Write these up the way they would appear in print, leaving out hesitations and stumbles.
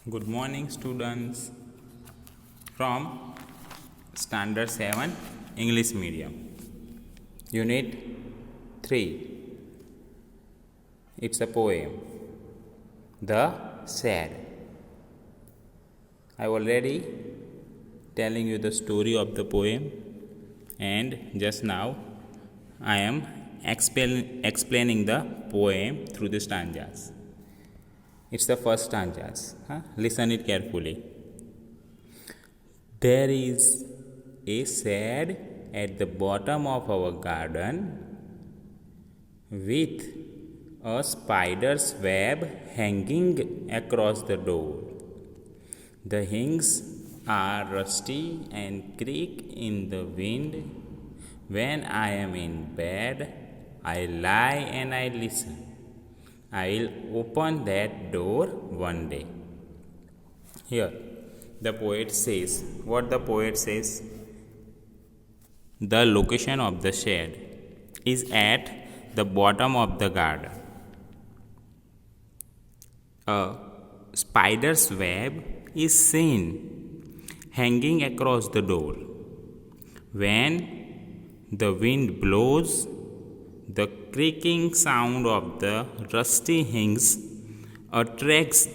Good morning, students from Standard 7 English Medium. Unit 3. It's a poem. The Sad. I already telling you the story of the poem, and just now I am explaining the poem through the stanzas. It's the first stanzas. Listen it carefully. There is a sad at the bottom of our garden with a spider's web hanging across the door. The hinges are rusty and creak in the wind. When I am in bed, I lie and I listen. I'll open that door one day. Here, the poet says, what the poet says? The location of the shed is at the bottom of the garden. A spider's web is seen hanging across the door. When the wind blows, the creaking sound of the rusty hinges attracts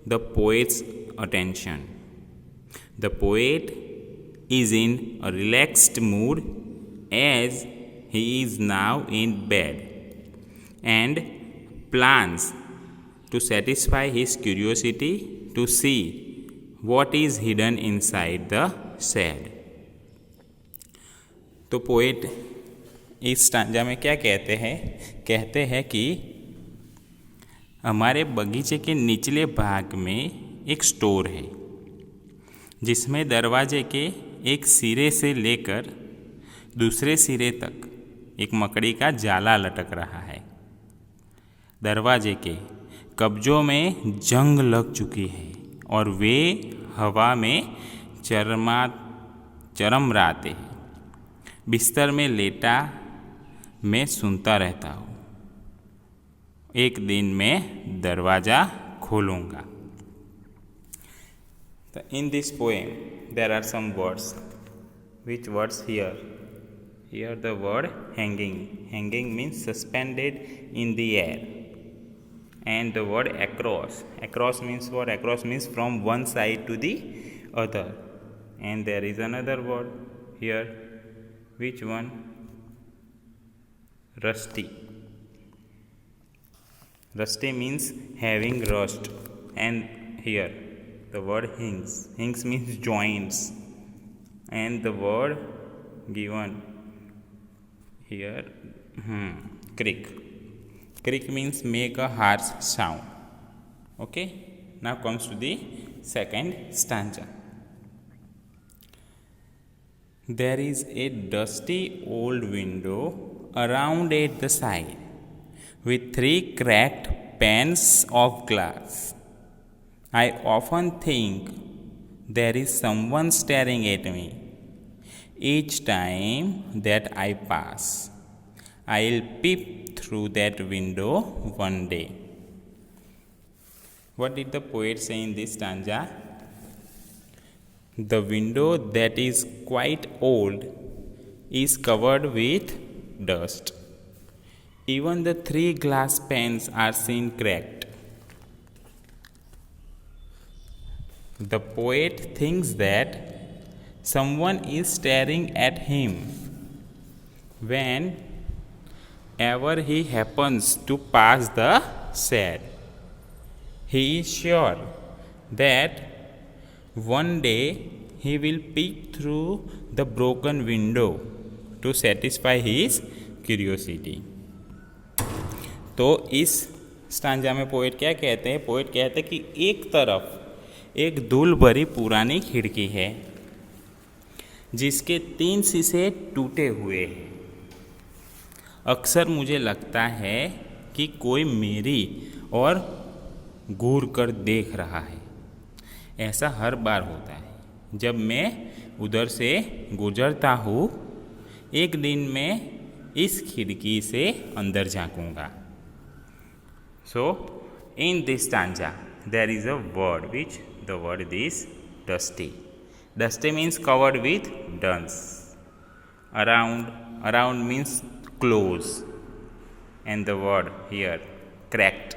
the poet's attention. The poet is in a relaxed mood as he is now in bed and plans to satisfy his curiosity to see what is hidden inside the shed. तो poet इस stanza में क्या कहते हैं कि हमारे बगीचे के निचले भाग में एक स्टोर है जिसमें दरवाजे के एक सिरे से लेकर दूसरे सिरे तक एक मकड़ी का जाला लटक रहा है। दरवाजे के कब्जों में जंग लग चुकी है और वे हवा में चरमराते हैं। बिस्तर में लेटा मैं सुनता रहता हूँ। एक दिन मैं दरवाज़ा खोलूँगा। So in this poem there are some words. Which words here? Here the word hanging. Hanging means suspended in the air. And the word across. Across means what? Across means from one side to the other. And there is another word here. Which one? Rusty. Rusty means having rust. And here the word hinges. Hinges means joints. And the word given here, creak. Creak means make a harsh sound. Okay. Now comes to the second stanza. There is a dusty old window around at the side with 3 cracked panes of glass. I often think there is someone staring at me. Each time that I pass, I'll peep through that window one day. What did the poet say in this stanza? The window that is quite old is covered with dust. Even the 3 glass panes are seen cracked. The poet thinks that someone is staring at him whenever he happens to pass the shed. He is sure that one day he will peek through the broken window to satisfy his curiosity. तो इस stanza में poet क्या कहते हैं? Poet कहते हैं कि एक तरफ एक धूल भरी पुरानी खिड़की है जिसके 3 शीशे टूटे हुए हैं। अक्सर मुझे लगता है कि कोई मेरी और घूर कर देख रहा है। ऐसा हर बार होता है जब मैं उधर से गुजरता हूँ। एक दिन मैं इस खिड़की से अंदर झांकूंगा। So in this stanza there is a word, which the word is dusty. Dusty means covered with dust. Around means close. And the word here, cracked.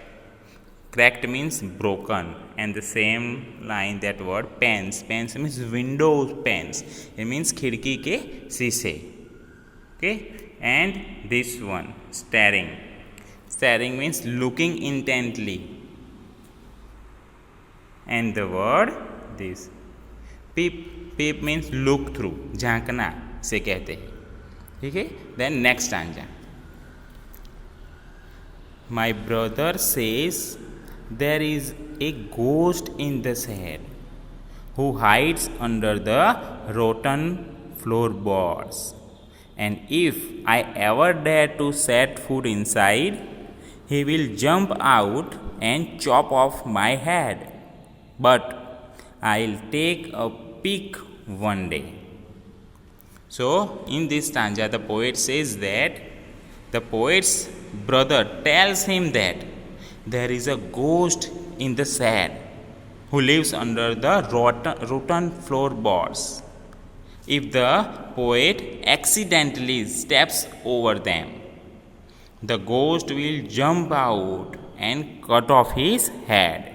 Cracked means broken. And the same line, that word panes. Panes means window panes. It means खिड़की के शीशे. Okay. And this one, staring. Staring means looking intently. And the word this, peep. Peep means look through. झांकना से कहते हैं. ठीक है. Then next stanza. My brother says there is a ghost in the shed who hides under the rotten floorboards, and if I ever dare to set foot inside, he will jump out and chop off my head. But I'll take a peek one day. So in this stanza, the poet says that the poet's brother tells him that there is a ghost in the shed who lives under the rotten floorboards. If the poet accidentally steps over them, the ghost will jump out and cut off his head.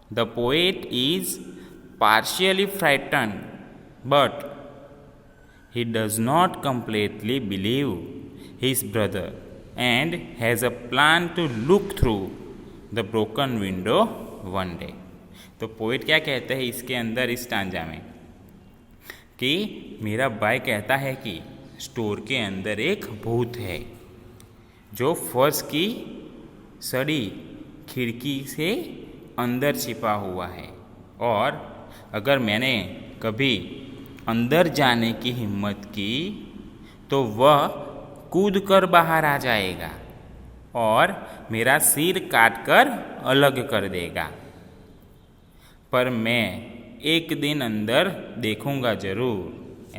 The poet is partially frightened, but he does not completely believe his brother and has a plan to look through the broken window one day. तो poet क्या कहते हैं इसके अंदर, इस stanza में, कि मेरा भाई कहता है कि स्टोर के अंदर एक भूत है जो फर्श की सड़ी खिड़की से अंदर छिपा हुआ है, और अगर मैंने कभी अंदर जाने की हिम्मत की तो वह कूद कर बाहर आ जाएगा और मेरा सिर काट कर अलग कर देगा, पर मैं एक दिन अंदर देखूंगा जरूर.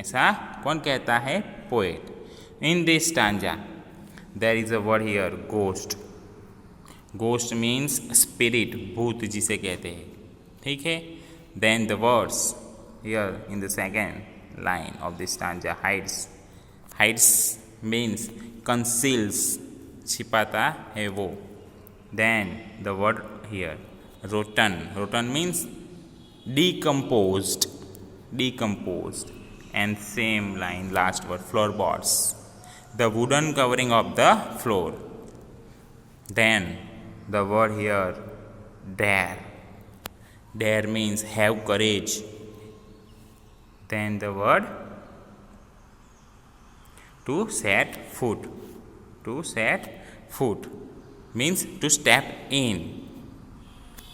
ऐसा कौन कहता है? Poet. In this stanza there is a word here, ghost. Ghost means spirit, भूत जिसे कहते हैं. ठीक है. Then the words here in the second line of this stanza, hides. Hides means conceals, छिपाता है वो. Then the word here rotten. Rotten means decomposed. And same line, last word, floorboards, the wooden covering of the floor. Then the word here, dare. Dare means have courage. Then the word to set foot. To set foot means to step in.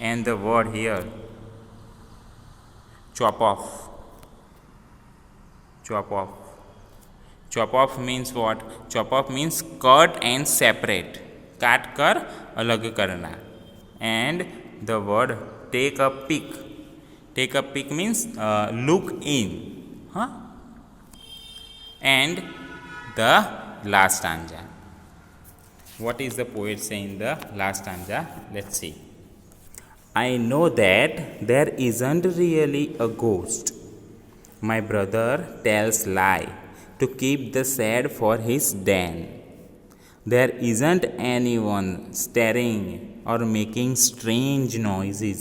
And the word here, chop off. Chop off. Chop off means what? Chop off means cut and separate. काट कर अलग करना. And the word take a peek. Take a peek means look in. Huh? And the last stanza. What is the poet saying in the last stanza? Let's see. I know that there isn't really a ghost. My brother tells lie to keep the shed for his den. There isn't anyone staring or making strange noises,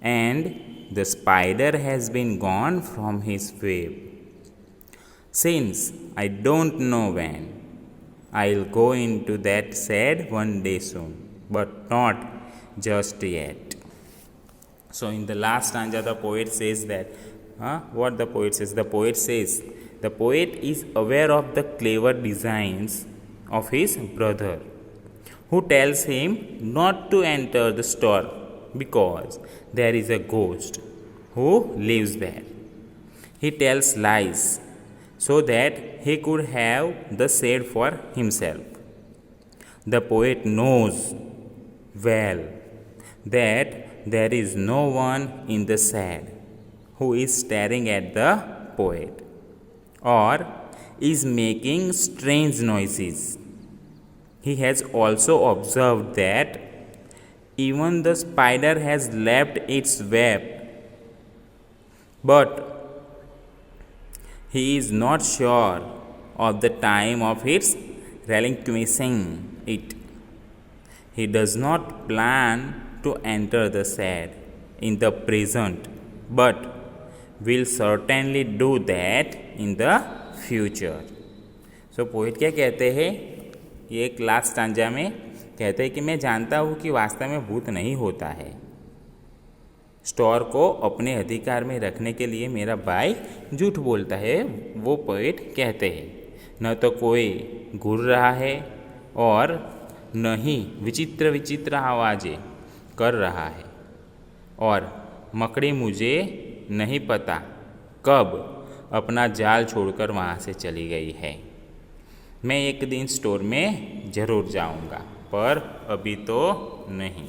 and the spider has been gone from his web. Since I don't know when, I'll go into that shed one day soon, but not just yet. So in the last stanza, the poet says that, what the poet says? The poet says the poet is aware of the clever designs of his brother, who tells him not to enter the store because there is a ghost who lives there. He tells lies so that he could have the shed for himself. The poet knows well that there is no one in the shed who is staring at the poet or is making strange noises. He has also observed that Even the spider has left its web, but he is not sure of the time of its relinquishing it. He does not plan to enter the sad in the present, but will certainly do that in the future. So poet क्या कहते हैं, ये एक last stanza में कहते हैं कि मैं जानता हूँ कि वास्तव में भूत नहीं होता है। स्टोर को अपने अधिकार में रखने के लिए मेरा भाई झूठ बोलता है, वो पोइट कहते हैं। न तो कोई घूर रहा है और न ही विचित्र विचित्र आवाज़ें कर रहा है, और मकड़ी मुझे नहीं पता कब अपना जाल छोड़कर वहाँ से चली गई है। मैं एक दिन स्टोर में ज़रूर जाऊँगा, पर अभी तो नहीं।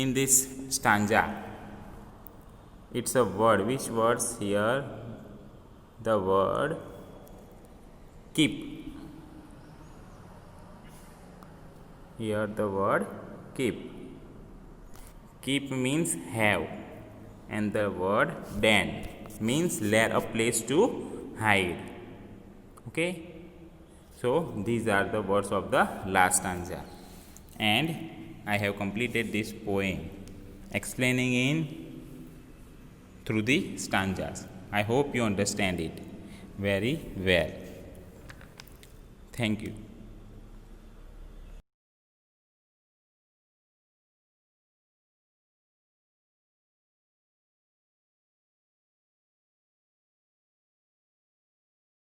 In this stanza, it's a word. Which words here? The word keep. Here the word keep. Keep means have, and the word den means lair, a place to hide. Okay, so these are the words of the last stanza, and I have completed this poem explaining in through the stanzas. I hope you understand it very well. Thank you.